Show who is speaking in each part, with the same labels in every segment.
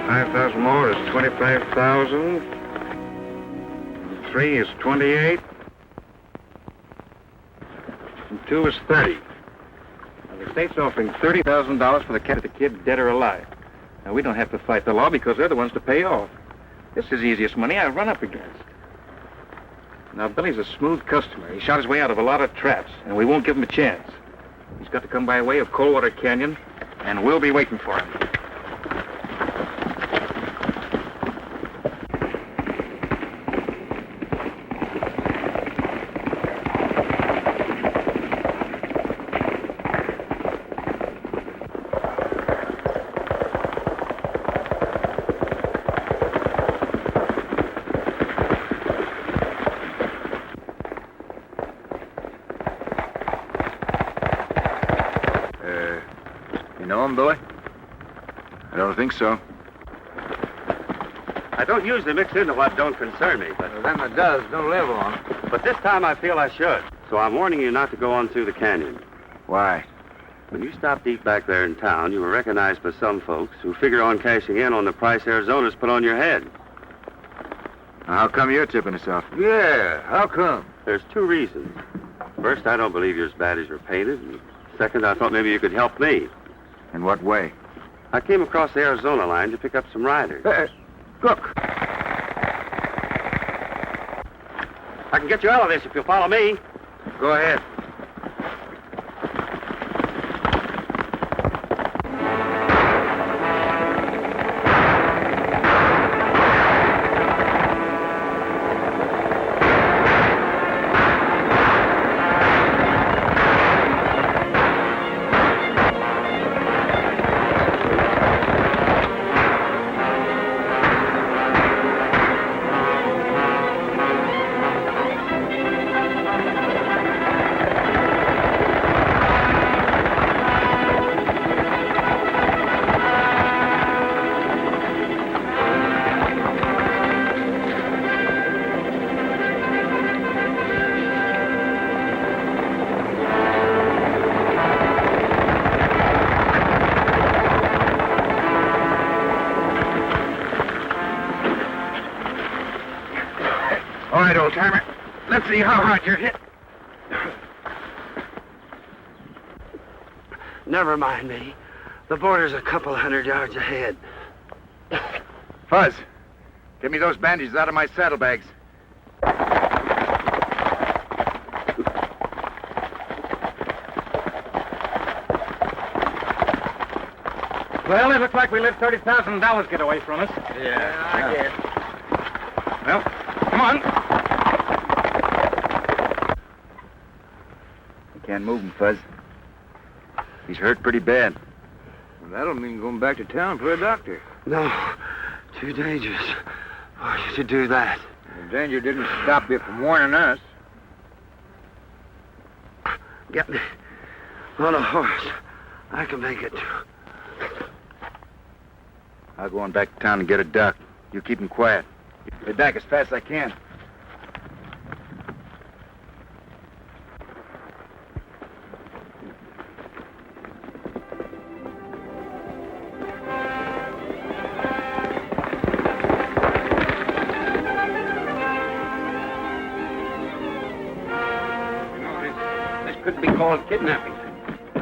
Speaker 1: 5,000 more is 25,000. 3 is 28. And 2 is 30. Now, the state's offering $30,000 for the cat of the kid, dead or alive. Now, we don't have to fight the law because they're the ones to pay off. This is the easiest money I've run up against. Now, Billy's a smooth customer. He shot his way out of a lot of traps, and we won't give him a chance. He's got to come by way of Coldwater Canyon, and we'll be waiting for him.
Speaker 2: Billy? I don't think so.
Speaker 3: I don't usually mix into what don't concern me, but...
Speaker 2: Well, them that does don't live long.
Speaker 3: But this time I feel I should. So I'm warning you not to go on through the canyon.
Speaker 2: Why?
Speaker 3: When you stopped to eat back there in town, you were recognized by some folks who figure on cashing in on the price Arizona's put on your head.
Speaker 2: Now, how come you're tipping us off?
Speaker 4: Yeah, how come?
Speaker 3: There's 2 reasons. First, I don't believe you're as bad as you're painted. And second, I thought maybe you could help me.
Speaker 2: In what way?
Speaker 3: I came across the Arizona line to pick up some riders.
Speaker 4: Look.
Speaker 3: I can get you out of this if you'll follow me.
Speaker 2: Go ahead.
Speaker 1: All right, old-timer. Let's see how hard you're hit.
Speaker 5: Never mind me. The border's a couple 100 yards ahead.
Speaker 2: Fuzz, get me those bandages out of my saddlebags.
Speaker 1: Well, it looks like we let $30,000 get away from us.
Speaker 2: Yeah,
Speaker 5: I guess.
Speaker 1: Well, come on.
Speaker 2: You can't move him, Fuzz. He's hurt pretty bad.
Speaker 4: Well, that'll mean going back to town for a doctor.
Speaker 5: No, too dangerous for you to do that.
Speaker 4: The danger didn't stop you from warning us.
Speaker 5: Get me on a horse. I can make it.
Speaker 2: I'll go on back to town and get a doc. You keep him quiet. Be back as fast as I can.
Speaker 1: This could be called kidnapping.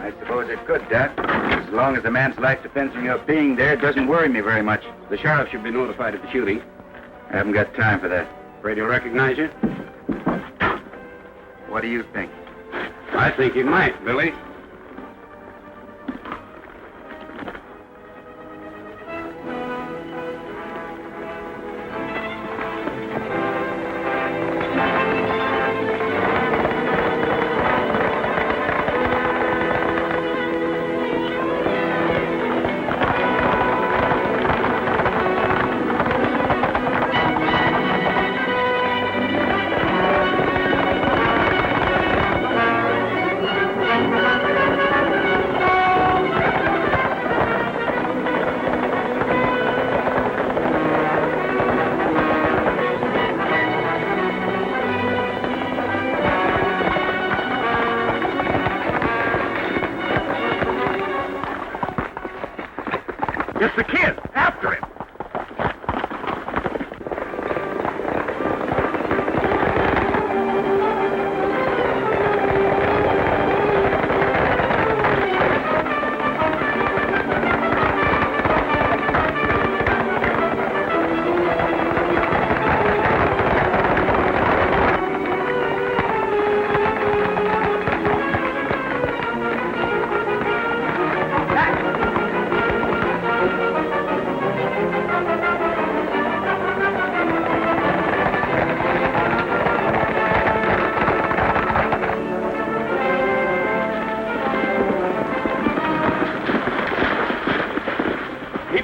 Speaker 2: I suppose it could, Doc. As long as the man's life depends on your being there, it doesn't worry me very much.
Speaker 1: The sheriff should be notified of the shooting.
Speaker 2: I haven't got time for that.
Speaker 1: Afraid he'll recognize you?
Speaker 2: What do you think?
Speaker 1: I think he might, Billy. It's the kid. After him.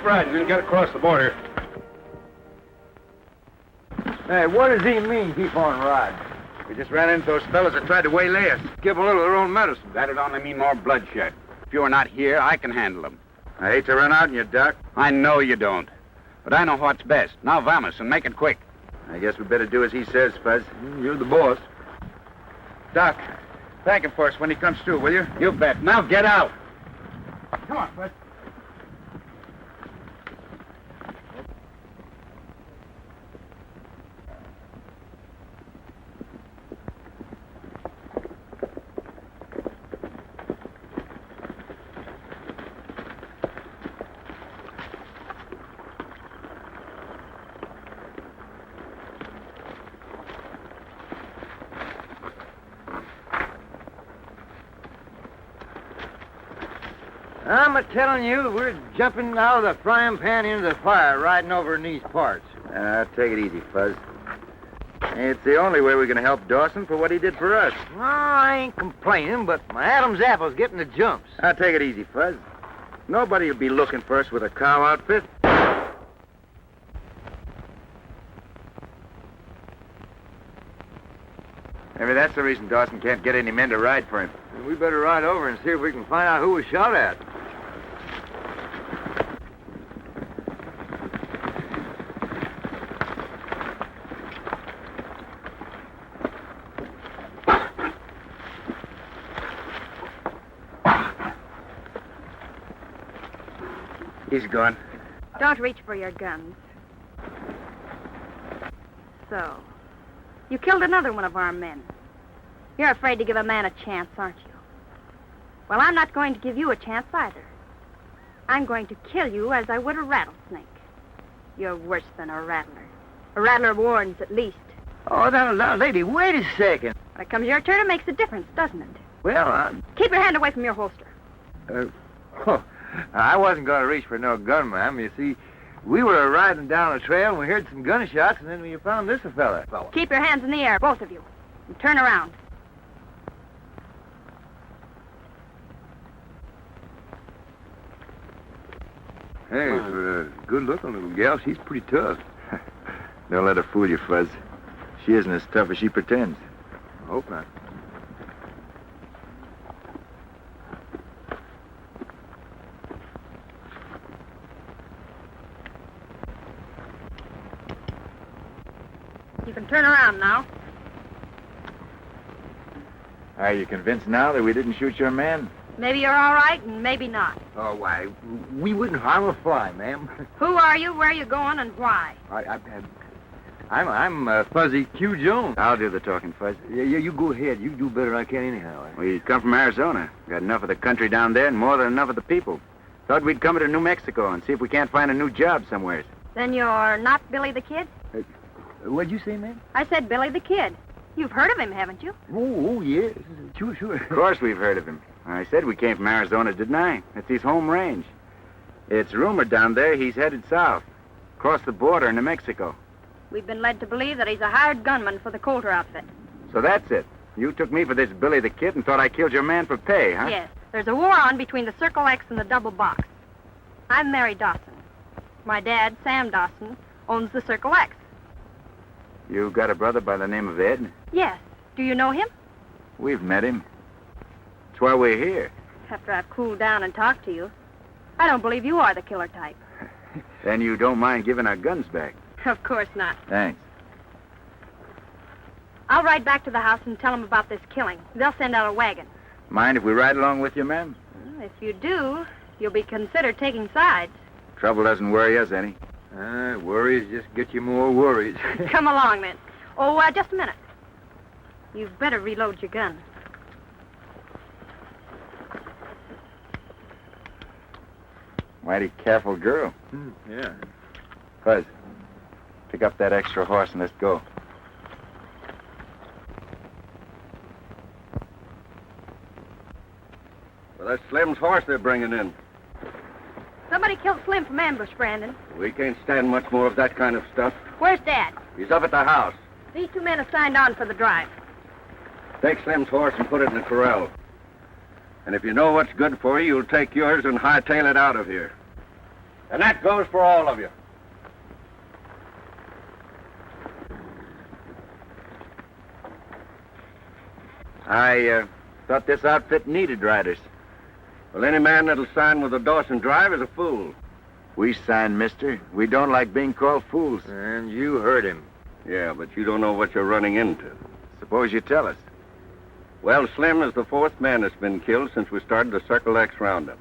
Speaker 1: Keep riding. We'll get across the border.
Speaker 4: Hey, what does he mean, keep on riding?
Speaker 2: We just ran into those fellas that tried to waylay us.
Speaker 4: Give them a little of their own medicine.
Speaker 6: That'd only mean more bloodshed. If you're not here, I can handle them.
Speaker 2: I hate to run out on you, Doc.
Speaker 6: I know you don't. But I know what's best. Now vamos and make it quick.
Speaker 2: I guess we better do as he says, Fuzz.
Speaker 4: You're the boss.
Speaker 2: Doc, thank him for us when he comes through, will you?
Speaker 6: You bet. Now get out.
Speaker 2: Come on, Fuzz.
Speaker 4: I'm a-telling you, we're jumping out of the frying pan into the fire riding over in these parts.
Speaker 2: Take it easy, Fuzz. It's the only way we're going to help Dawson for what he did for us.
Speaker 4: Well, I ain't complaining, but my Adam's apple's getting the jumps.
Speaker 2: Take it easy, Fuzz. Nobody will be looking for us with a cow outfit. Maybe that's the reason Dawson can't get any men to ride for him.
Speaker 4: We better ride over and see if we can find out who was shot at.
Speaker 2: He's gone.
Speaker 7: Don't reach for your guns. So, you killed another one of our men. You're afraid to give a man a chance, aren't you? Well, I'm not going to give you a chance either. I'm going to kill you as I would a rattlesnake. You're worse than a rattler. A rattler warns at least.
Speaker 4: Oh, now, lady, wait a second.
Speaker 7: When it comes your turn, it makes a difference, doesn't it?
Speaker 4: Well,
Speaker 7: Keep your hand away from your holster.
Speaker 4: I wasn't going to reach for no gun, ma'am. You see, we were riding down the trail and we heard some gunshots, and then we found this fella.
Speaker 7: Keep your hands in the air, both of you. And turn around.
Speaker 4: Hey, for a good-looking little gal, she's pretty tough.
Speaker 2: Don't let her fool you, Fuzz. She isn't as tough as she pretends.
Speaker 4: I hope not.
Speaker 7: You can turn around now.
Speaker 2: Are you convinced now that we didn't shoot your man?
Speaker 7: Maybe you're all right, and maybe not.
Speaker 4: Oh, why, we wouldn't harm a fly, ma'am.
Speaker 7: Who are you, where are you going, and why?
Speaker 4: I'm Fuzzy Q. Jones.
Speaker 2: I'll do the talking, Fuzz.
Speaker 4: Yeah, you go ahead. You do better than I can anyhow.
Speaker 2: We come from Arizona. Got enough of the country down there and more than enough of the people. Thought we'd come to New Mexico and see if we can't find a new job somewhere.
Speaker 7: Then you're not Billy the Kid?
Speaker 4: What'd you say, ma'am?
Speaker 7: I said Billy the Kid. You've heard of him, haven't you?
Speaker 4: Oh, yes. Sure.
Speaker 2: Of course we've heard of him. I said we came from Arizona, didn't I? It's his home range. It's rumored down there he's headed south, across the border into Mexico.
Speaker 7: We've been led to believe that he's a hired gunman for the Coulter outfit.
Speaker 2: So that's it. You took me for this Billy the Kid and thought I killed your man for pay, huh?
Speaker 7: Yes. There's a war on between the Circle X and the Double Box. I'm Mary Dawson. My dad, Sam Dawson, owns the Circle X.
Speaker 2: You got a brother by the name of Ed?
Speaker 7: Yes. Do you know him?
Speaker 2: We've met him. That's why we're here.
Speaker 7: After I've cooled down and talked to you, I don't believe you are the killer type.
Speaker 2: Then you don't mind giving our guns back?
Speaker 7: Of course not.
Speaker 2: Thanks.
Speaker 7: I'll ride back to the house and tell them about this killing. They'll send out a wagon.
Speaker 2: Mind if we ride along with you, ma'am?
Speaker 7: Well, if you do, you'll be considered taking sides.
Speaker 2: Trouble doesn't worry us any.
Speaker 4: Worries just get you more worries.
Speaker 7: Come along, then. Oh, just a minute. You'd better reload your gun.
Speaker 2: Mighty careful girl.
Speaker 4: Yeah.
Speaker 2: Fuzz, pick up that extra horse and let's go.
Speaker 3: Well, that's Slim's horse they're bringing in.
Speaker 7: Somebody killed Slim from ambush, Brandon.
Speaker 3: We can't stand much more of that kind of stuff.
Speaker 7: Where's Dad?
Speaker 3: He's up at the house.
Speaker 7: These two men have signed on for the drive.
Speaker 3: Take Slim's horse and put it in the corral. And if you know what's good for you, you'll take yours and hightail it out of here.
Speaker 8: And that goes for all of you.
Speaker 2: I thought this outfit needed riders.
Speaker 8: Well, any man that'll sign with the Dawson Drive is a fool.
Speaker 2: We sign, mister. We don't like being called fools.
Speaker 4: And you heard him.
Speaker 8: Yeah, but you don't know what you're running into.
Speaker 2: Suppose you tell us.
Speaker 8: Well, Slim is the fourth man that's been killed since we started the Circle X roundup.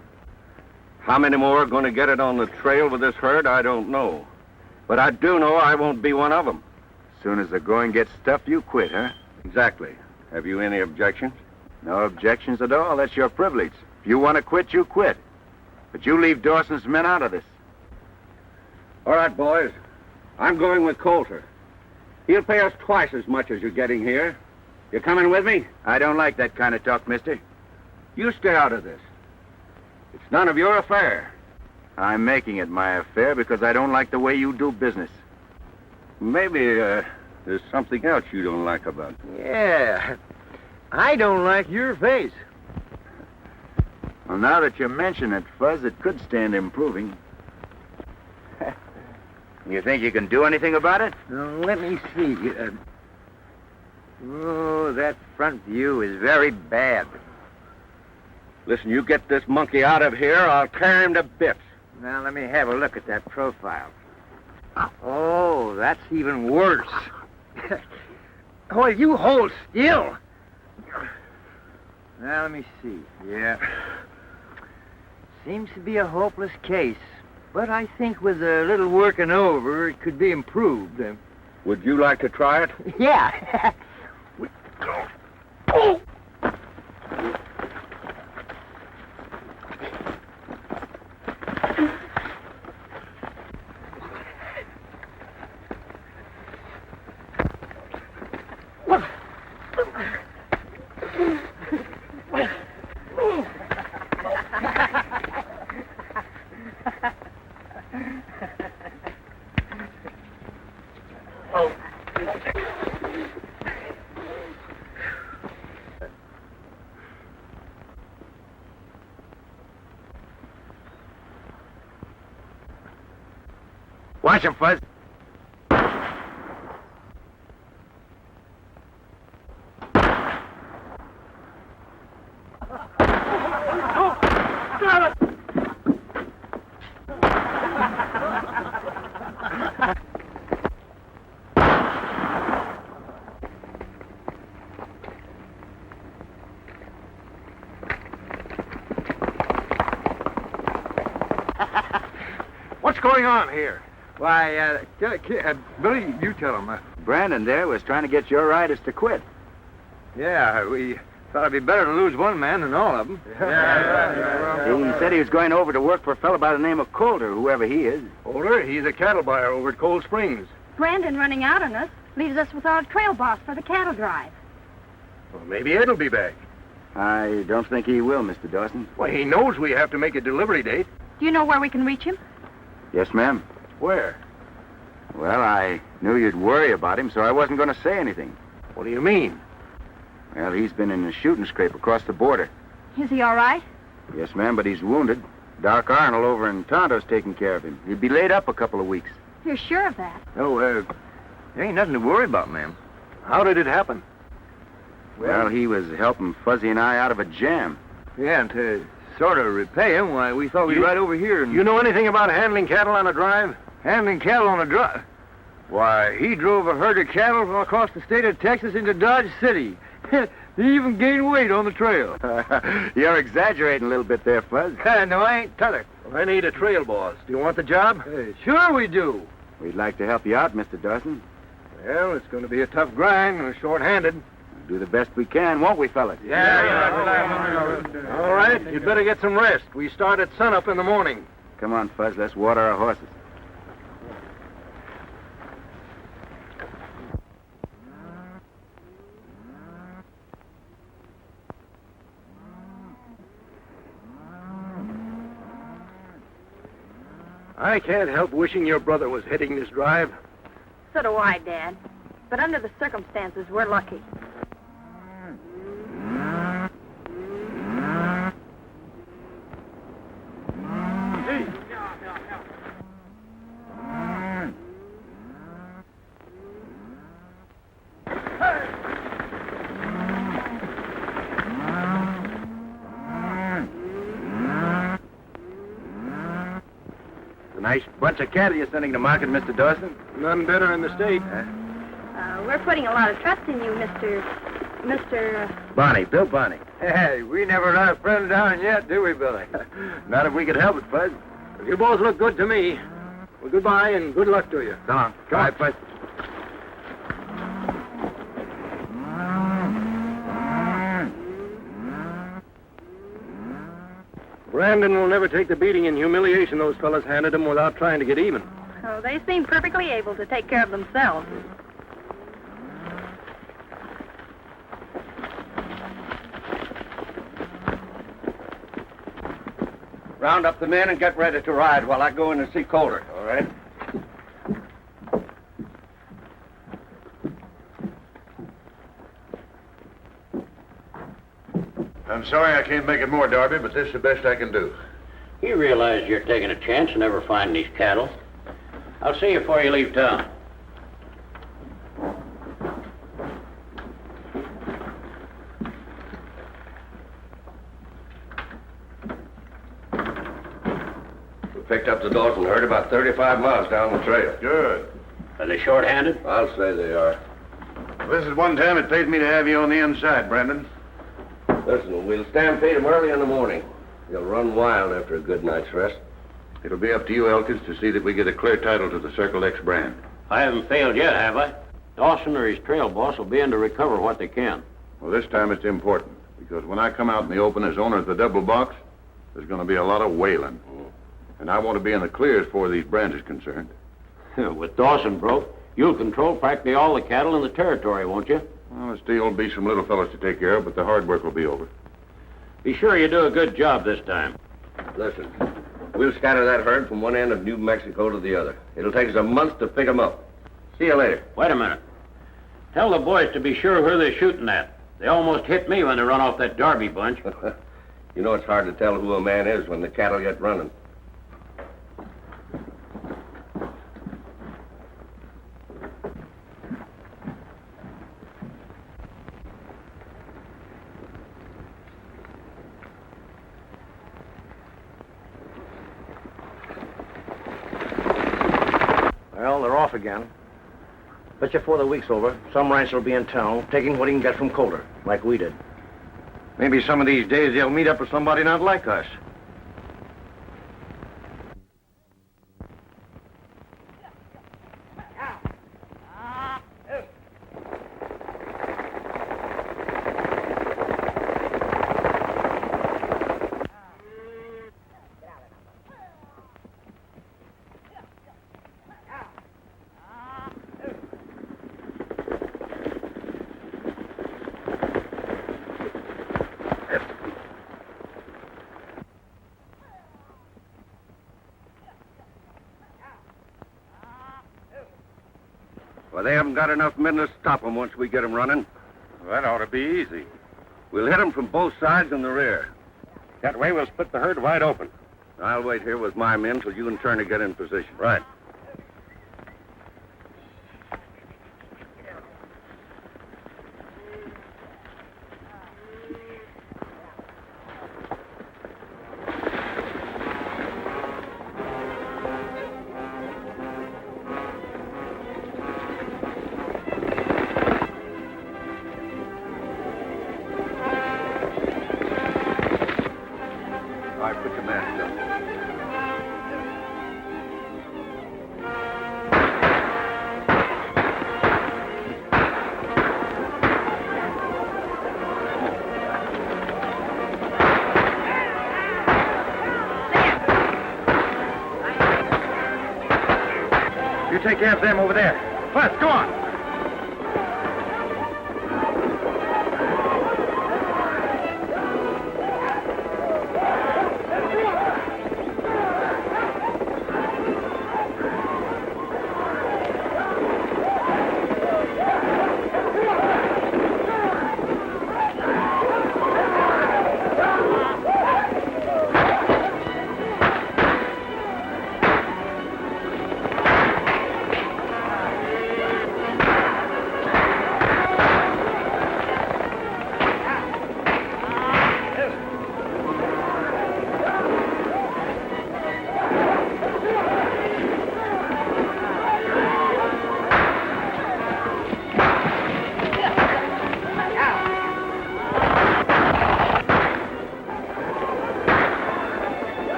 Speaker 8: How many more are going to get it on the trail with this herd, I don't know. But I do know I won't be one of them.
Speaker 2: Soon as the going gets tough, you quit, huh?
Speaker 8: Exactly. Have you any objections?
Speaker 2: No objections at all. That's your privilege. If you want to quit, you quit. But you leave Dawson's men out of this.
Speaker 8: All right, boys. I'm going with Coulter. He'll pay us twice as much as you're getting here. You coming with me?
Speaker 2: I don't like that kind of talk, mister.
Speaker 8: You stay out of this. It's none of your affair.
Speaker 2: I'm making it my affair because I don't like the way you do business.
Speaker 8: Maybe there's something else you don't like about it.
Speaker 4: Yeah. I don't like your face.
Speaker 2: Well, now that you mention it, Fuzz, it could stand improving. You think you can do anything about it?
Speaker 4: Now, let me see. Oh, that front view is very bad.
Speaker 8: Listen, you get this monkey out of here, I'll tear him to bits.
Speaker 4: Now, let me have a look at that profile. Oh, that's even worse. Oh, you hold still. Now, let me see. Yeah. Seems to be a hopeless case. But I think with a little working over, it could be improved.
Speaker 8: Would you like to try it?
Speaker 4: Yeah.
Speaker 2: Watch him, Fuzz.
Speaker 8: What's going on here?
Speaker 4: Why, Billy, you tell him.
Speaker 2: Brandon there was trying to get your riders to quit.
Speaker 4: Yeah, we thought it'd be better to lose one man than all of them.
Speaker 2: He said he was going over to work for a fellow by the name of Coulter, whoever he is.
Speaker 8: Older, he's a cattle buyer over at Cold Springs.
Speaker 7: Brandon running out on us leaves us without a trail boss for the cattle drive.
Speaker 8: Well, maybe Ed'll be back.
Speaker 2: I don't think he will, Mr. Dawson.
Speaker 8: Well, he knows we have to make a delivery date.
Speaker 7: Do you know where we can reach him?
Speaker 2: Yes, ma'am.
Speaker 8: Where?
Speaker 2: Well, I knew you'd worry about him, so I wasn't going to say anything.
Speaker 8: What do you mean?
Speaker 2: Well, he's been in a shooting scrape across the border.
Speaker 7: Is he all right?
Speaker 2: Yes, ma'am, but he's wounded. Doc Arnold over in Tonto's taking care of him. He'd be laid up a couple of weeks.
Speaker 7: You're sure of that?
Speaker 4: Oh, there ain't nothing to worry about, ma'am.
Speaker 8: How did it happen?
Speaker 2: Well, he was helping Fuzzy and I out of a jam.
Speaker 4: Yeah, and to sort of repay him, why, we thought we'd ride over here and...
Speaker 8: You know anything about handling cattle on a drive?
Speaker 4: Handling cattle on a drive? Why, he drove a herd of cattle from across the state of Texas into Dodge City. He even gained weight on the trail.
Speaker 2: You're exaggerating a little bit there, Fuzz.
Speaker 4: No, I ain't t'other.
Speaker 8: Well, I need a trail boss. Do you want the job?
Speaker 4: Sure we do.
Speaker 2: We'd like to help you out, Mr. Dawson.
Speaker 8: Well, it's going to be a tough grind and short-handed.
Speaker 2: We'll do the best we can, won't we, fellas?
Speaker 8: All right, you'd better get some rest. We start at sunup in the morning.
Speaker 2: Come on, Fuzz, let's water our horses.
Speaker 8: I can't help wishing your brother was heading this drive.
Speaker 7: So do I, Dad. But under the circumstances, we're lucky.
Speaker 2: A nice bunch of cattle you're sending to market, Mr. Dawson.
Speaker 4: None better in the state.
Speaker 7: We're putting a lot of trust in you, Mr.
Speaker 2: Bonnie, Bill Bonnie.
Speaker 4: Hey, we never let a friend down yet, do we, Billy?
Speaker 2: Not if we could help it, Bud.
Speaker 4: You both look good to me. Well, goodbye and good luck to you.
Speaker 2: So long.
Speaker 4: Come on.
Speaker 2: Bye, Bud.
Speaker 4: Brandon will never take the beating and humiliation those fellas handed him without trying to get even.
Speaker 7: Oh, they seem perfectly able to take care of themselves.
Speaker 8: Round up the men and get ready to ride while I go in and see Calder.
Speaker 2: All right.
Speaker 9: I'm sorry I can't make it more, Darby, but this is the best I can do.
Speaker 5: You realize you're taking a chance of never finding these cattle. I'll see you before you leave town.
Speaker 8: We picked up the Dawson herd about 35 miles down the trail.
Speaker 9: Good.
Speaker 5: Are they short-handed?
Speaker 8: I'll say they are.
Speaker 9: This is one time it pays me to have you on the inside, Brandon.
Speaker 8: Listen, we'll stampede them early in the morning. They'll run wild after a good night's rest.
Speaker 9: It'll be up to you, Elkins, to see that we get a clear title to the Circle X brand.
Speaker 5: I haven't failed yet, have I? Dawson or his trail boss will be in to recover what they can.
Speaker 9: Well, this time it's important, because when I come out in the open as owner of the double box, there's going to be a lot of wailing. And I want to be in the clear as far as these brands is concerned.
Speaker 5: With Dawson broke, you'll control practically all the cattle in the territory, won't you?
Speaker 9: Well, there'll still be some little fellas to take care of, but the hard work will be over.
Speaker 5: Be sure you do a good job this time.
Speaker 8: Listen, we'll scatter that herd from one end of New Mexico to the other. It'll take us a month to pick them up. See you later.
Speaker 5: Wait a minute. Tell the boys to be sure where they're shooting at. They almost hit me when they run off that Darby bunch.
Speaker 8: You know it's hard to tell who a man is when the cattle get running.
Speaker 1: Well, they're off again. Bet you before the week's over, some rancher will be in town, taking what he can get from Calder, like we did. Maybe some of these days they'll meet up with somebody not like us.
Speaker 8: Well, they haven't got enough men to stop them once we get them running.
Speaker 9: That ought to be easy.
Speaker 8: We'll hit them from both sides in the rear.
Speaker 3: That way we'll split the herd wide open.
Speaker 8: I'll wait here with my men till you and Turner get in position.
Speaker 3: Right.
Speaker 8: All right, put your mask on.
Speaker 1: You take care of them over there. First, go on.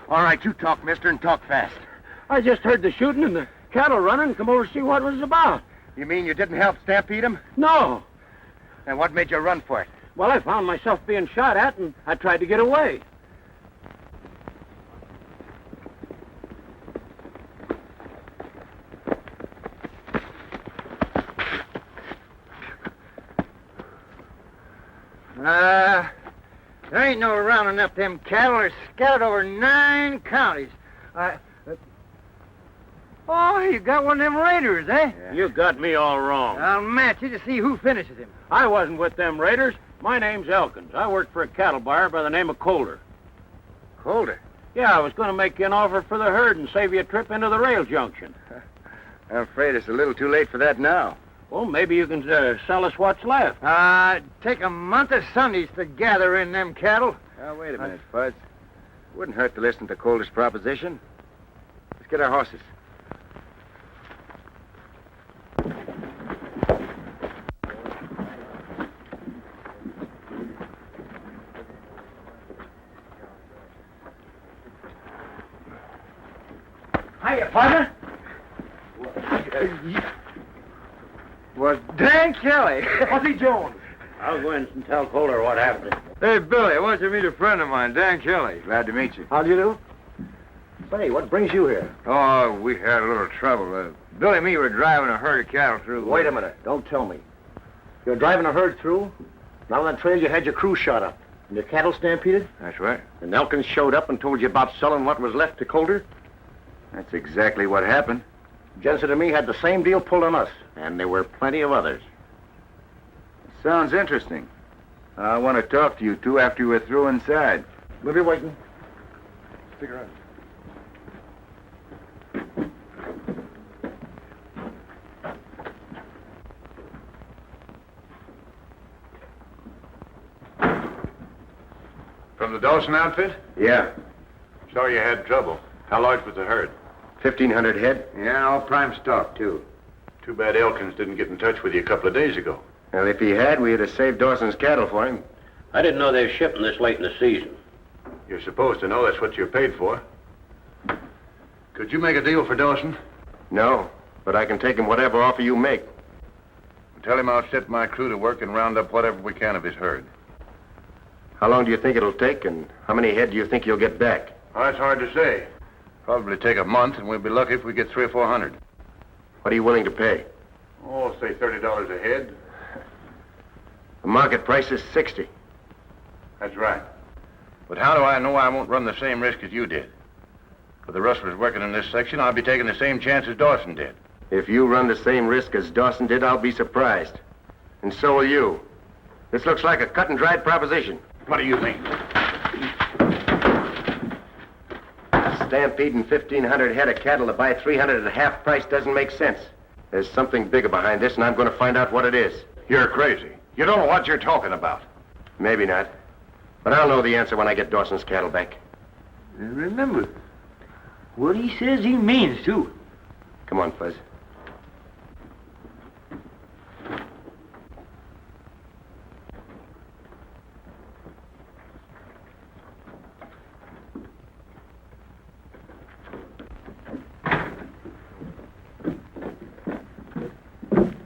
Speaker 4: All right, you talk, mister, and talk fast.
Speaker 5: I just heard the shooting and the cattle running and come over to see what it was about.
Speaker 4: You mean you didn't help Stampede him?
Speaker 5: No.
Speaker 4: Then what made you run for it?
Speaker 5: Well, I found myself being shot at, and I tried to get away.
Speaker 4: There ain't no rounding up them cattle. They're scattered over 9 counties. Oh, you got one of them raiders, eh?
Speaker 5: Yeah. You got me all wrong.
Speaker 4: I'll match you to see who finishes him.
Speaker 5: I wasn't with them raiders. My name's Elkins. I work for a cattle buyer by the name of Calder.
Speaker 4: Calder?
Speaker 5: Yeah, I was going to make you an offer for the herd and save you a trip into the rail junction.
Speaker 2: I'm afraid it's a little too late for that now.
Speaker 5: Well, maybe you can sell us what's left.
Speaker 4: Take a month of Sundays to gather in them cattle.
Speaker 2: Now, wait a minute, Fuzz. Wouldn't hurt to listen to Calder's proposition. Let's get our horses.
Speaker 4: Hiya, partner. Was Dan Kelly.
Speaker 5: Fuzzy Jones. I'll go in and tell Calder what happened.
Speaker 4: Hey, Billy, I want you to meet a friend of mine, Dan Kelly.
Speaker 2: Glad to meet you.
Speaker 5: How do you do? Say, what brings you here?
Speaker 4: Oh, we had a little trouble. Billy and me were driving a herd of cattle through.
Speaker 10: Wait a minute. Don't tell me. You're driving a herd through? Now on that trail you had your crew shot up. And your cattle stampeded?
Speaker 4: That's right.
Speaker 10: And Elkins showed up and told you about selling what was left to Calder?
Speaker 2: That's exactly what happened.
Speaker 10: Jensen and me had the same deal pulled on us. And there were plenty of others.
Speaker 2: Sounds interesting. I want to talk to you two after we're through inside.
Speaker 10: We'll be waiting. Stick around.
Speaker 9: From the Dawson outfit?
Speaker 2: Yeah.
Speaker 9: Sorry you had trouble. How large was the herd?
Speaker 2: 1,500 head.
Speaker 4: Yeah, all prime stock, too.
Speaker 9: Too bad Elkins didn't get in touch with you a couple of days ago.
Speaker 2: Well, if he had, we'd have saved Dawson's cattle for him.
Speaker 5: I didn't know they were shipping this late in the season.
Speaker 9: You're supposed to know that's what you're paid for. Could you make a deal for Dawson?
Speaker 2: No, but I can take him whatever offer you make.
Speaker 9: Tell him I'll set my crew to work and round up whatever we can of his herd.
Speaker 2: How long do you think it'll take, and how many head do you think you'll get back?
Speaker 9: Oh, that's hard to say. Probably take a month, and we'll be lucky if we get 300 or 400.
Speaker 2: What are you willing to pay?
Speaker 9: Oh, say $30 a head.
Speaker 2: The market price is 60.
Speaker 9: That's right. But how do I know I won't run the same risk as you did? With the rustlers working in this section, I'll be taking the same chance as Dawson did.
Speaker 2: If you run the same risk as Dawson did, I'll be surprised. And so will you. This looks like a cut and dried proposition.
Speaker 9: What do you mean?
Speaker 2: Stampeding 1,500 head of cattle to buy 300 at half price doesn't make sense. There's something bigger behind this, and I'm going to find out what it is.
Speaker 9: You're crazy. You don't know what you're talking about.
Speaker 2: Maybe not. But I'll know the answer when I get Dawson's cattle back.
Speaker 4: And remember, what he says he means, too.
Speaker 2: Come on, Fuzz.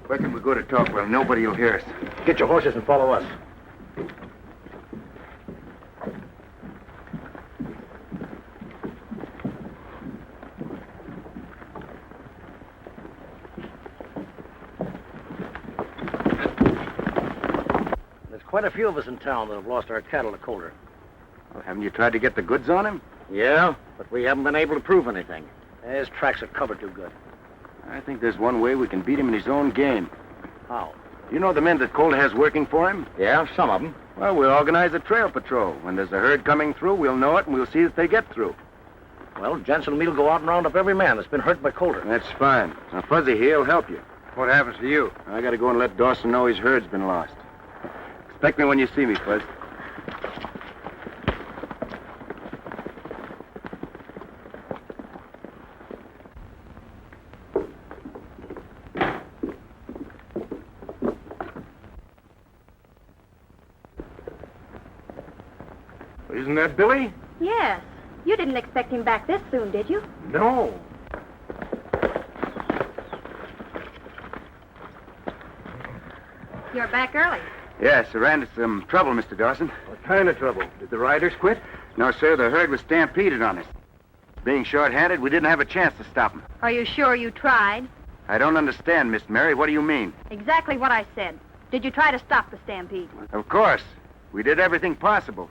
Speaker 2: Quicker we go to talk, well, nobody will hear us.
Speaker 10: Get your horses and follow us. There's quite a few of us in town that have lost our cattle to Calder.
Speaker 2: Well, haven't you tried to get the goods on him?
Speaker 10: Yeah, but we haven't been able to prove anything. His tracks are covered too good.
Speaker 2: I think there's one way we can beat him in his own game.
Speaker 10: How?
Speaker 2: You know the men that Calder has working for him?
Speaker 10: Yeah, some of them.
Speaker 2: Well, we'll organize a trail patrol. When there's a herd coming through, we'll know it, and we'll see that they get through.
Speaker 10: Well, Jensen and me'll go out and round up every man that's been hurt by Calder.
Speaker 2: That's fine. Now, Fuzzy here will help you.
Speaker 4: What happens to you?
Speaker 2: I gotta go and let Dawson know his herd's been lost. Expect me when you see me, Fuzz.
Speaker 1: Isn't that Billy?
Speaker 7: Yes. You didn't expect him back this soon, did you?
Speaker 4: No.
Speaker 7: You're back early.
Speaker 2: Yes, I ran into some trouble, Mr. Dawson.
Speaker 4: What kind of trouble? Did the riders quit?
Speaker 2: No, sir, the herd was stampeded on us. Being short-handed, we didn't have a chance to stop them.
Speaker 7: Are you sure you tried?
Speaker 2: I don't understand, Miss Mary. What do you mean?
Speaker 7: Exactly what I said. Did you try to stop the stampede?
Speaker 2: Of course. We did everything possible.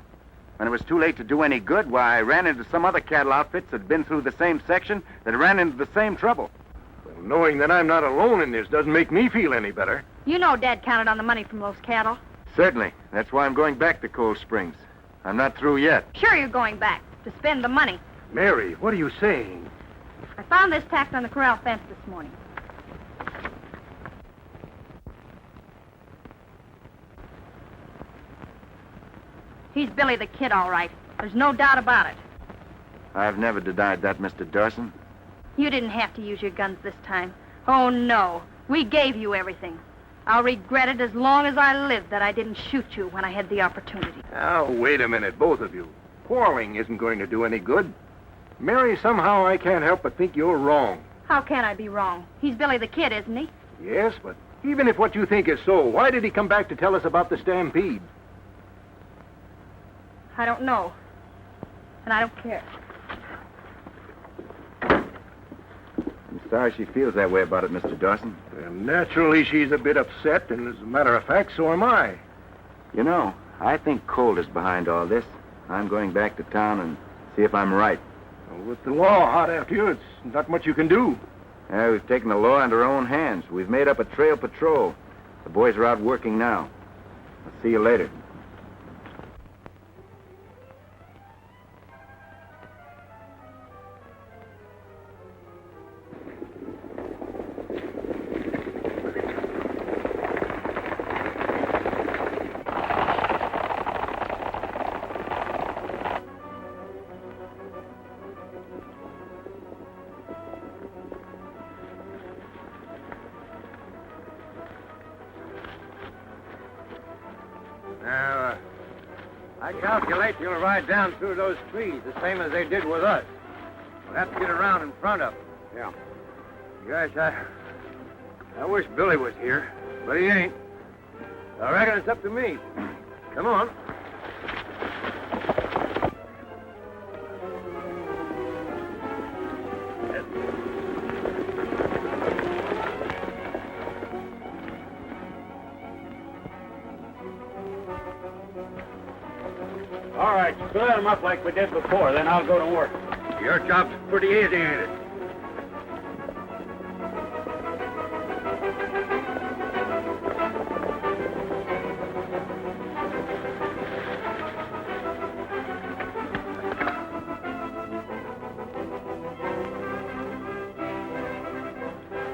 Speaker 2: When it was too late to do any good, why, I ran into some other cattle outfits that had been through the same section that ran into the same trouble.
Speaker 4: Well, knowing that I'm not alone in this doesn't make me feel any better.
Speaker 7: You know Dad counted on the money from those cattle.
Speaker 2: Certainly. That's why I'm going back to Cold Springs. I'm not through yet.
Speaker 7: Sure you're going back to spend the money.
Speaker 4: Mary, what are you saying?
Speaker 7: I found this tacked on the corral fence this morning. He's Billy the Kid, all right. There's no doubt about it.
Speaker 2: I've never denied that, Mr. Dawson.
Speaker 7: You didn't have to use your guns this time. Oh, no. We gave you everything. I'll regret it as long as I live that I didn't shoot you when I had the opportunity.
Speaker 4: Now, wait a minute, both of you. Quarreling isn't going to do any good. Mary, somehow I can't help but think you're wrong.
Speaker 7: How can I be wrong? He's Billy the Kid, isn't he?
Speaker 4: Yes, but even if what you think is so, why did he come back to tell us about the stampede?
Speaker 7: I don't know. And I don't care.
Speaker 2: I'm sorry she feels that way about it, Mr. Dawson.
Speaker 4: And naturally, she's a bit upset, and as a matter of fact, so am I.
Speaker 2: You know, I think Colt is behind all this. I'm going back to town and see if I'm right.
Speaker 4: Well, with the law hot after you, it's not much you can do.
Speaker 2: Yeah, we've taken the law into our own hands. We've made up a trail patrol. The boys are out working now. I'll see you later.
Speaker 4: Now, I calculate you'll ride down through those trees the same as they did with us. We'll have to get around in front of them.
Speaker 2: Yeah.
Speaker 4: Gosh, I wish Billy was here, but he ain't. I reckon it's up to me. Come on.
Speaker 5: All right, split them up like we did before, then I'll go to work.
Speaker 4: Your job's pretty easy, ain't it?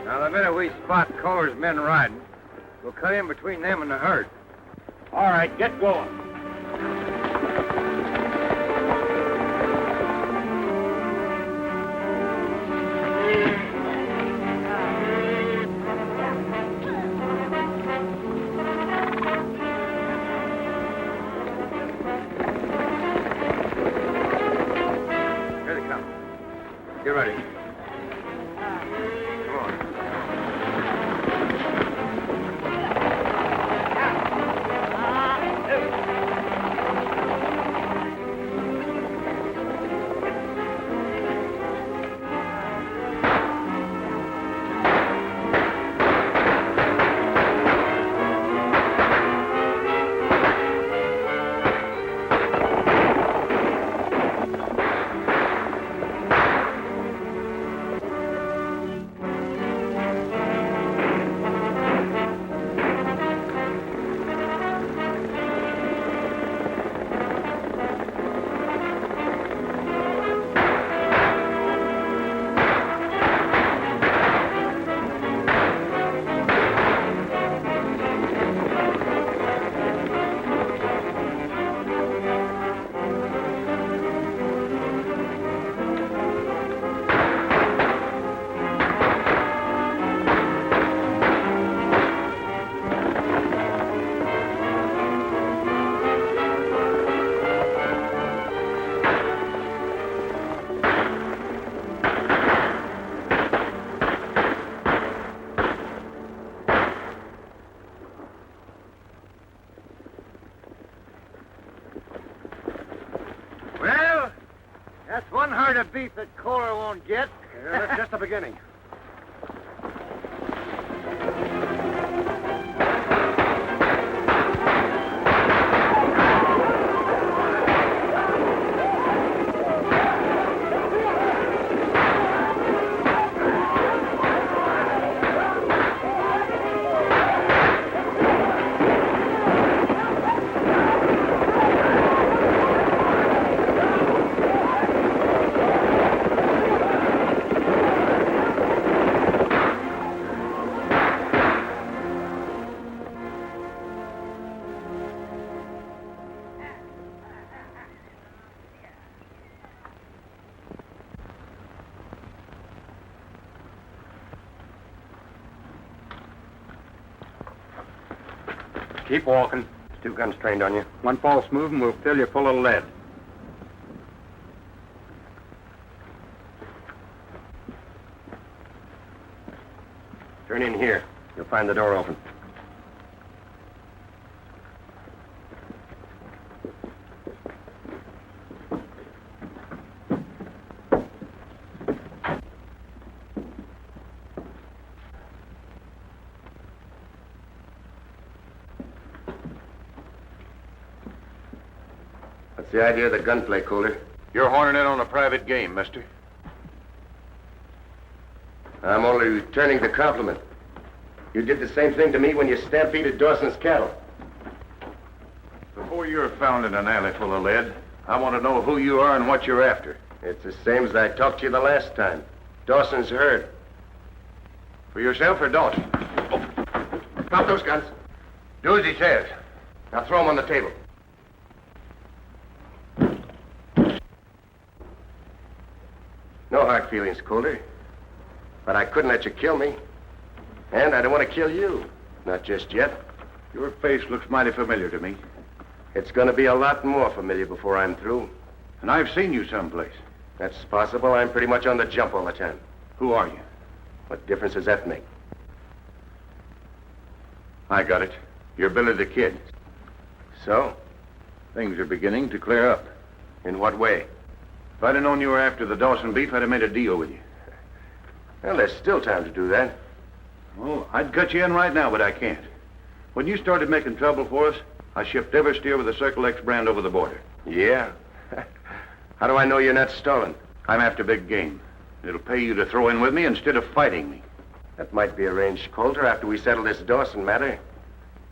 Speaker 4: Now, the minute we spot Culler's men riding, we'll cut in between them and the herd.
Speaker 5: All right, get going.
Speaker 4: Here they come. Get ready. Come on. one herd of beef that Kohler won't get.
Speaker 10: That's just the beginning.
Speaker 8: Keep walking. There's 2 guns trained on you. One false move and we'll fill you full of lead. Turn in here. You'll find the door open. What's the idea of the gunplay, Kohler?
Speaker 9: You're horning in on a private game, mister.
Speaker 8: I'm only returning the compliment. You did the same thing to me when you stampeded Dawson's cattle.
Speaker 9: Before you're found in an alley full of lead, I want to know who you are and what you're after.
Speaker 8: It's the same as I talked to you the last time. Dawson's herd.
Speaker 9: For yourself or Dawson?
Speaker 8: Drop those guns.
Speaker 9: Do as he says.
Speaker 8: Now throw them on the table. No hard feelings, Kohler. But I couldn't let you kill me. And I don't want to kill you. Not just yet.
Speaker 9: Your face looks mighty familiar to me.
Speaker 8: It's going to be a lot more familiar before I'm through.
Speaker 9: And I've seen you someplace.
Speaker 8: That's possible. I'm pretty much on the jump all the time.
Speaker 9: Who are you?
Speaker 8: What difference does that make?
Speaker 9: I got it. You're Billy the Kid.
Speaker 8: So?
Speaker 9: Things are beginning to clear up.
Speaker 8: In what way?
Speaker 9: If I'd have known you were after the Dawson beef, I'd have made a deal with you.
Speaker 8: Well, there's still time to do that.
Speaker 9: Oh, I'd cut you in right now, but I can't. When you started making trouble for us, I shipped every steer with the Circle X brand over the border.
Speaker 8: Yeah? How do I know you're not stolen?
Speaker 9: I'm after big game. It'll pay you to throw in with me instead of fighting me.
Speaker 8: That might be arranged, Coulter, after we settle this Dawson matter.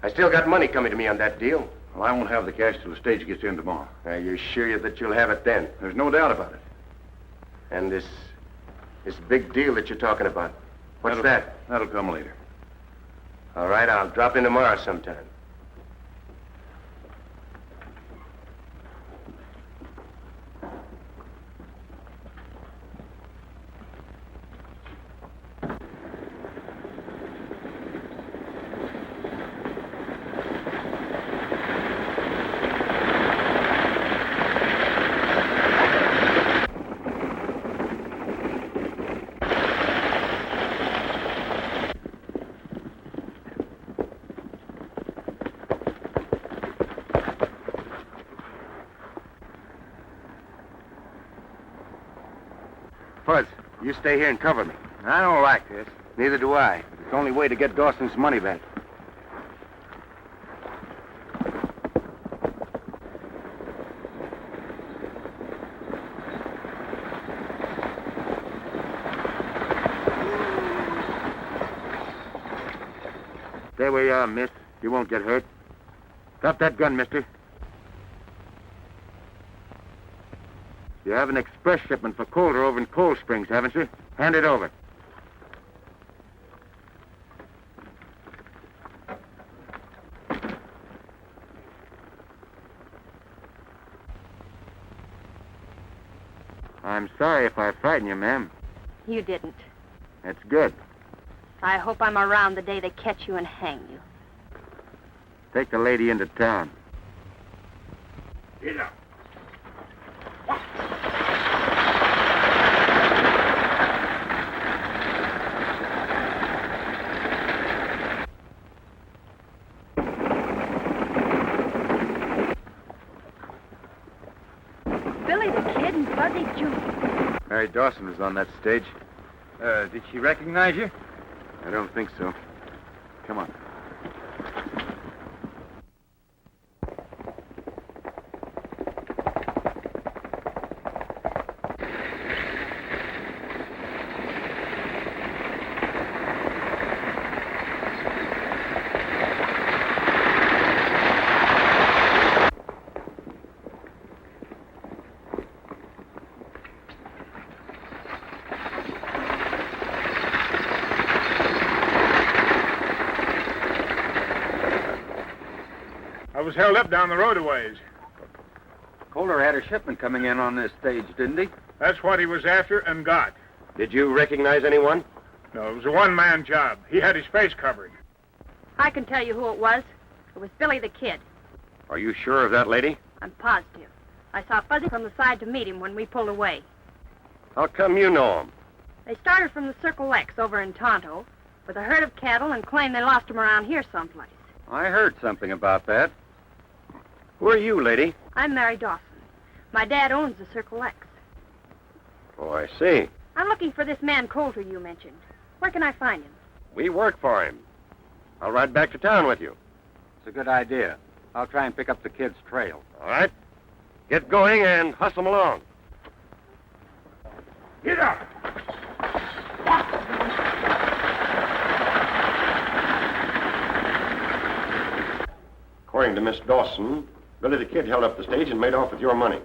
Speaker 8: I still got money coming to me on that deal.
Speaker 9: Well, I won't have the cash till the stage gets in tomorrow.
Speaker 8: Are you sure that you'll have it then?
Speaker 9: There's no doubt about it.
Speaker 8: And this big deal that you're talking about, what's that?
Speaker 9: That'll come later.
Speaker 8: All right, I'll drop in tomorrow sometime. Fuzz, you stay here and cover me.
Speaker 4: I don't like this.
Speaker 8: Neither do I. But it's the only way to get Dawson's money back.
Speaker 4: Stay where you are, miss. You won't get hurt. Drop that gun, mister. You have an express shipment for Coulter over in Cold Springs, haven't you? Hand it over. I'm sorry if I frighten you, ma'am.
Speaker 7: You didn't.
Speaker 4: That's good.
Speaker 7: I hope I'm around the day they catch you and hang you.
Speaker 4: Take the lady into town.
Speaker 9: Get up.
Speaker 7: Billy the Kid and Fuzzy Junior.
Speaker 2: Mary Dawson was on that stage.
Speaker 4: Did she recognize you?
Speaker 2: I don't think so. Come on.
Speaker 11: I was held up down the road a ways.
Speaker 6: Kohler had a shipment coming in on this stage, didn't he?
Speaker 11: That's what he was after and got.
Speaker 3: Did you recognize anyone?
Speaker 11: No, it was a one-man job. He had his face covered.
Speaker 7: I can tell you who it was. It was Billy the Kid.
Speaker 3: Are you sure of that, lady?
Speaker 7: I'm positive. I saw Fuzzy from the side to meet him when we pulled away.
Speaker 3: How come you know him?
Speaker 7: They started from the Circle X over in Tonto with a herd of cattle and claimed they lost them around here someplace.
Speaker 6: I heard something about that.
Speaker 3: Who are you, lady?
Speaker 7: I'm Mary Dawson. My dad owns the Circle X.
Speaker 3: Oh, I see.
Speaker 7: I'm looking for this man Coulter you mentioned. Where can I find him?
Speaker 3: We work for him. I'll ride back to town with you.
Speaker 6: It's a good idea. I'll try and pick up the kid's trail.
Speaker 3: All right? Get going and hustle him along.
Speaker 11: Get up!
Speaker 3: According to Miss Dawson, Billy the Kid held up the stage and made off with your money.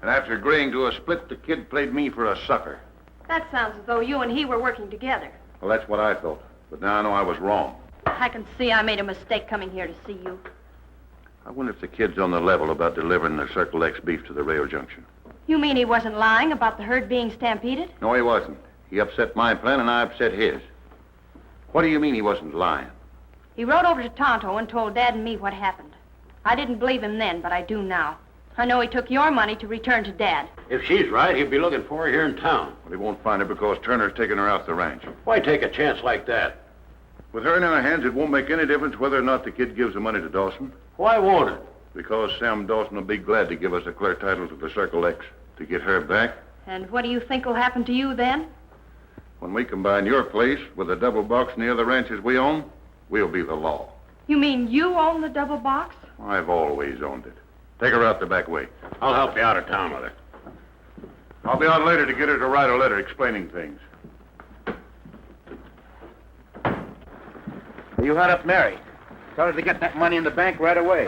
Speaker 9: And after agreeing to a split, the kid played me for a sucker.
Speaker 7: That sounds as though you and he were working together.
Speaker 9: Well, that's what I thought. But now I know I was wrong.
Speaker 7: I can see I made a mistake coming here to see you.
Speaker 9: I wonder if the kid's on the level about delivering the Circle X beef to the rail junction.
Speaker 7: You mean he wasn't lying about the herd being stampeded?
Speaker 9: No, he wasn't. He upset my plan, and I upset his. What do you mean he wasn't lying?
Speaker 7: He rode over to Tonto and told Dad and me what happened. I didn't believe him then, but I do now. I know he took your money to return to Dad.
Speaker 5: If she's right, he'll be looking for her here in town.
Speaker 9: Well, he won't find her because Turner's taking her out the ranch.
Speaker 5: Why take a chance like that?
Speaker 9: With her in our hands, it won't make any difference whether or not the kid gives the money to Dawson.
Speaker 5: Why won't it?
Speaker 9: Because Sam Dawson will be glad to give us a clear title to the Circle X to get her back.
Speaker 7: And what do you think will happen to you then?
Speaker 9: When we combine your place with the double box and the other ranches we own, we'll be the law.
Speaker 7: You mean you own the double box?
Speaker 9: I've always owned it. Take her out the back way.
Speaker 5: I'll help you out of town with her.
Speaker 9: I'll be out later to get her to write a letter explaining things.
Speaker 2: You hunt up Mary. Tell her to get that money in the bank right away.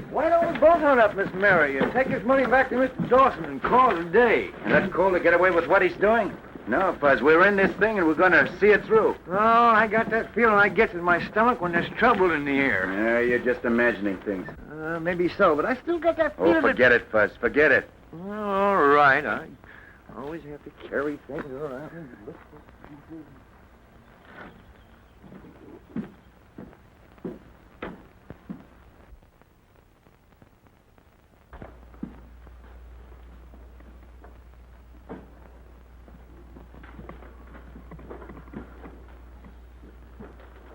Speaker 4: Why don't we both hunt up Miss Mary and take his money back to Mr. Dawson and call it a day?
Speaker 2: And let Kohler get away with what he's doing? No, Fuzz, we're in this thing and we're going to see it through.
Speaker 4: Oh, I got that feeling I gets in my stomach when there's trouble in the air.
Speaker 2: Yeah, you're just imagining things.
Speaker 4: Maybe so, but I still got that feeling.
Speaker 2: Oh, forget it, Fuzz. Forget it.
Speaker 4: All right. I always have to carry things around.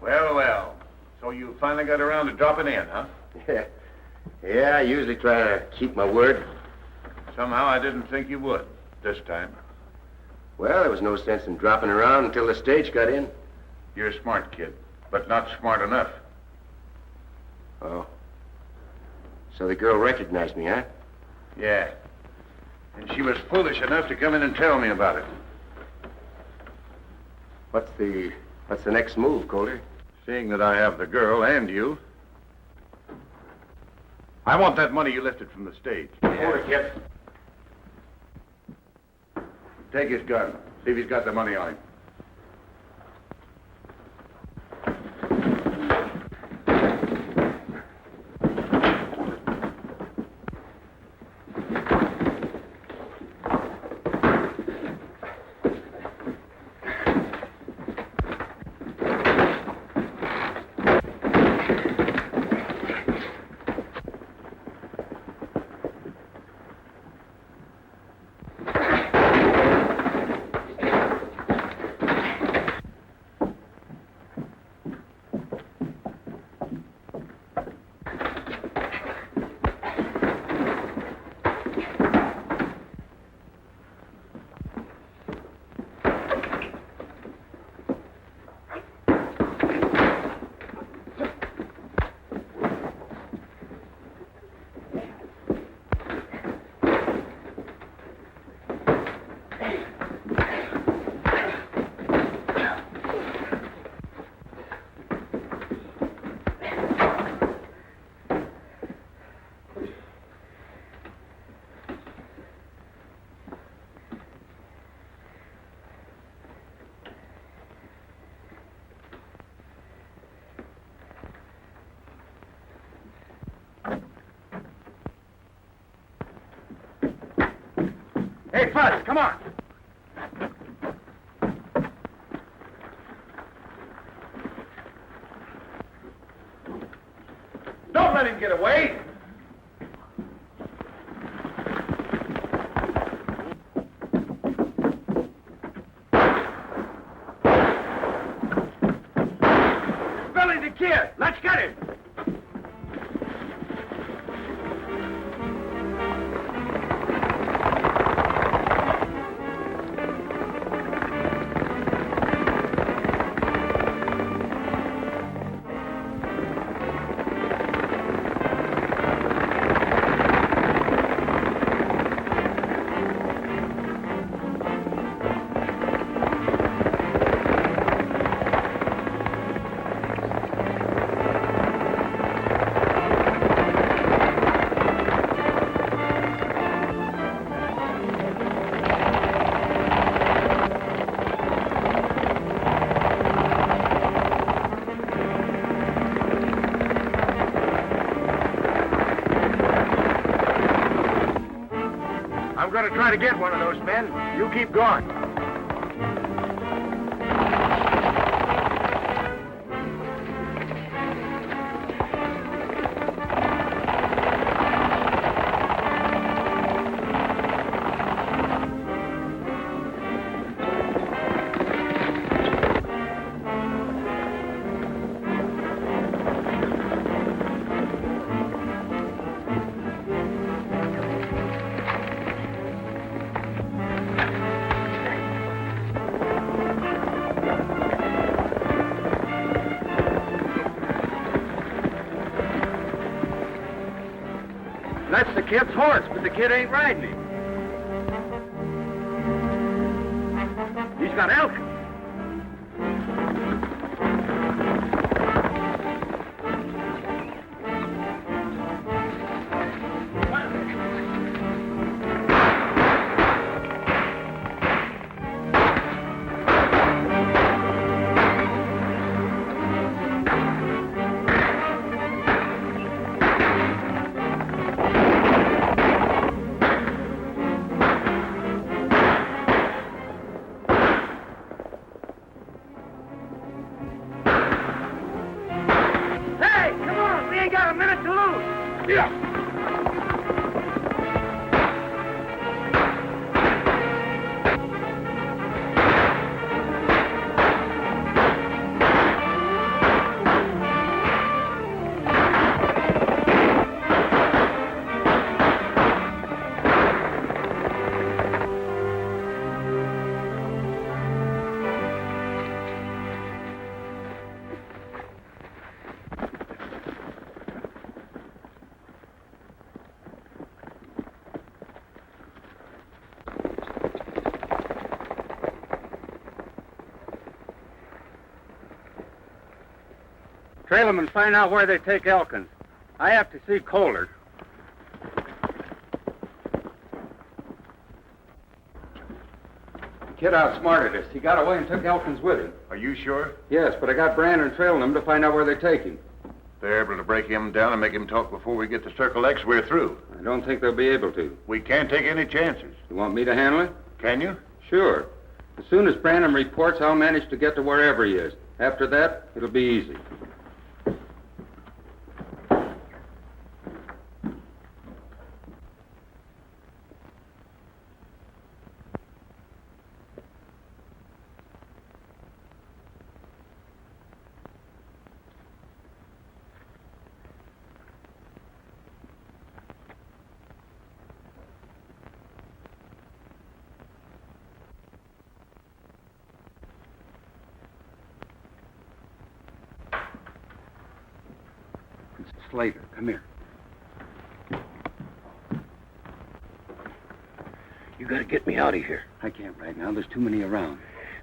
Speaker 9: Well, well. So you finally got around to dropping in, huh?
Speaker 3: Yeah, I usually try to keep my word.
Speaker 9: Somehow I didn't think you would this time.
Speaker 3: Well, there was no sense in dropping around until the stage got in.
Speaker 9: You're a smart kid, but not smart enough.
Speaker 3: Oh. So the girl recognized me, huh?
Speaker 9: Yeah. And she was foolish enough to come in and tell me about it.
Speaker 3: What's the next move, Coulter?
Speaker 9: Seeing that I have the girl and you, I want that money you lifted from the stage.
Speaker 3: Coulter, kid.
Speaker 9: Take his gun. See if he's got the money on him.
Speaker 2: Hey, Fuzz, come on. Don't let him get away. Billy the Kid, let's get him. I'm going to try to get one of those men. You keep going. That's the kid's horse, but the kid ain't riding him. He's got elk.
Speaker 6: Trail them and find out where they take Elkins. I have to see Kohler. The kid outsmarted us. He got away and took Elkins with him.
Speaker 9: Are you sure?
Speaker 6: Yes, but I got Brandon trailing them to find out where they take him.
Speaker 9: They're able to break him down and make him talk before we get to Circle X, we're through.
Speaker 6: I don't think they'll be able to.
Speaker 9: We can't take any chances.
Speaker 6: You want me to handle it?
Speaker 9: Can you?
Speaker 6: Sure. As soon as Brandon reports, I'll manage to get to wherever he is. After that, it'll be easy. Slater, come here.
Speaker 5: You gotta get me out of here.
Speaker 6: I can't right now. There's too many around.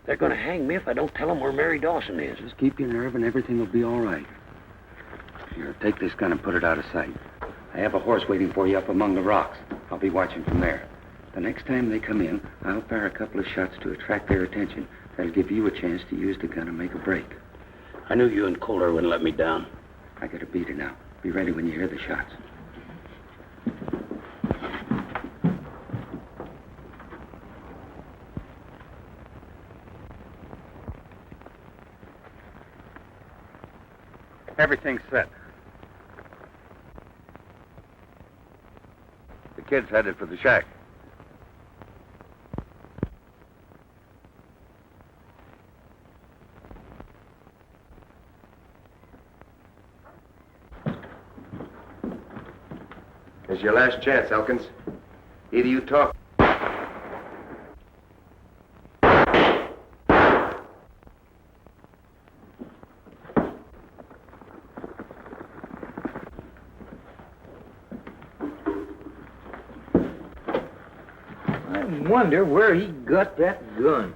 Speaker 5: They're gonna hang me if I don't tell them where Mary Dawson is.
Speaker 6: Just keep your nerve and everything will be all right. Here, take this gun and put it out of sight. I have a horse waiting for you up among the rocks. I'll be watching from there. The next time they come in, I'll fire a couple of shots to attract their attention. That'll give you a chance to use the gun and make a break.
Speaker 5: I knew you and Kohler wouldn't let me down.
Speaker 6: I got a beater now. Be ready when you hear the shots.
Speaker 2: Everything's set.
Speaker 8: The kid's headed for the shack.
Speaker 2: It's your last chance, Elkins. Either you talk.
Speaker 4: I wonder where he got that gun.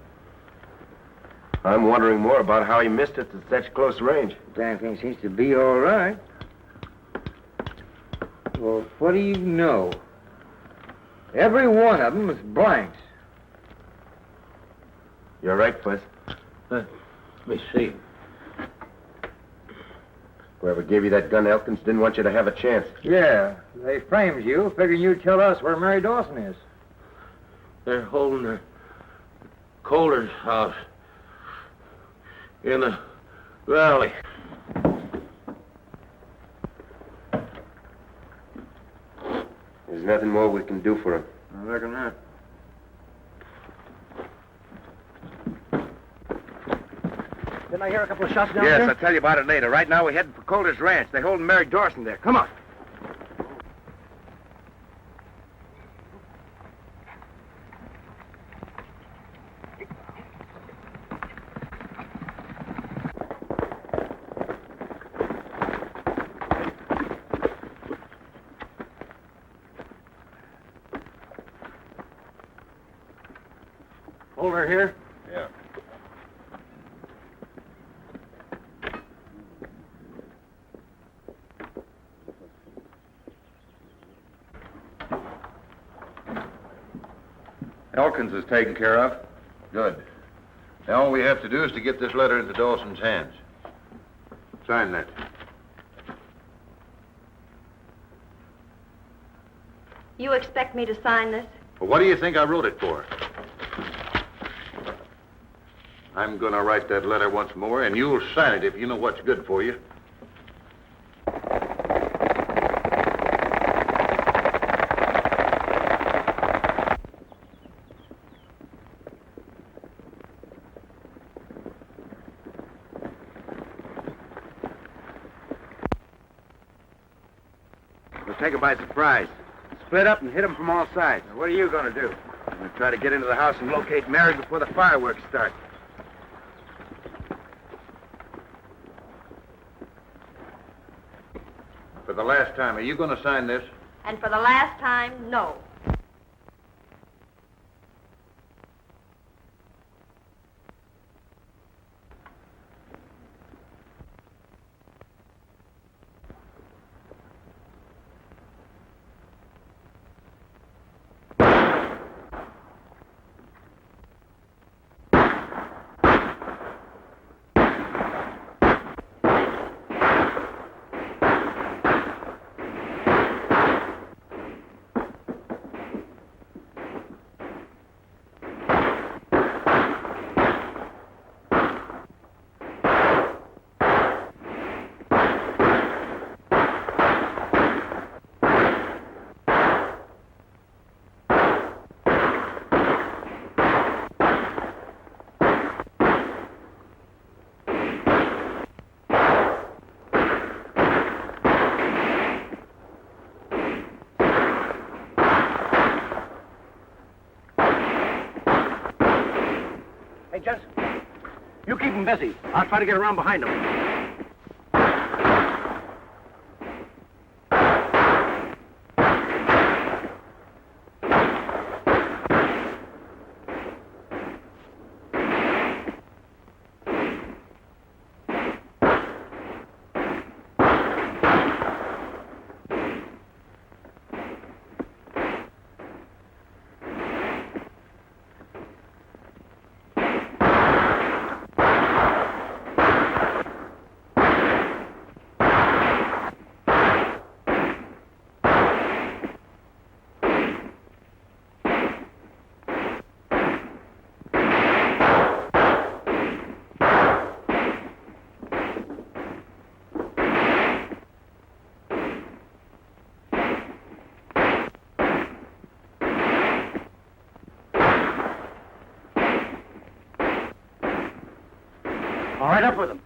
Speaker 2: I'm wondering more about how he missed it at such close range.
Speaker 4: Damn thing seems to be all right. Well, what do you know? Every one of them is blanks.
Speaker 2: You're right, Fuzz.
Speaker 5: Let me see.
Speaker 2: Whoever gave you that gun, Elkins, didn't want you to have a chance.
Speaker 4: Yeah, they framed you, figuring you'd tell us where Mary Dawson is.
Speaker 5: They're holding the Kohler's house in the valley.
Speaker 2: There's nothing more we can do for him.
Speaker 4: I reckon not. Didn't I hear a couple of shots down
Speaker 2: Yes,
Speaker 4: there?
Speaker 2: I'll tell you about it later. Right now, we're heading for Calder's Ranch. They're holding Mary Dawson there. Come on.
Speaker 4: Hold her here.
Speaker 9: Yeah.
Speaker 8: Elkins is taken care of.
Speaker 9: Good. Now all we have to do is to get this letter into Dawson's hands. Sign that.
Speaker 7: You expect me to sign this?
Speaker 9: Well, what do you think I wrote it for? I'm going to write that letter once more, and you'll sign it if you know what's good for you.
Speaker 2: We'll take him by surprise. Split up and hit him from all sides.
Speaker 4: What are you going to do?
Speaker 2: I'm going to try to get into the house and locate Mary before the fireworks start.
Speaker 9: For the last time, are you going to sign this?
Speaker 7: And for the last time, no.
Speaker 10: Hey, Jensen, you keep him busy. I'll try to get around behind him. All right, up with him.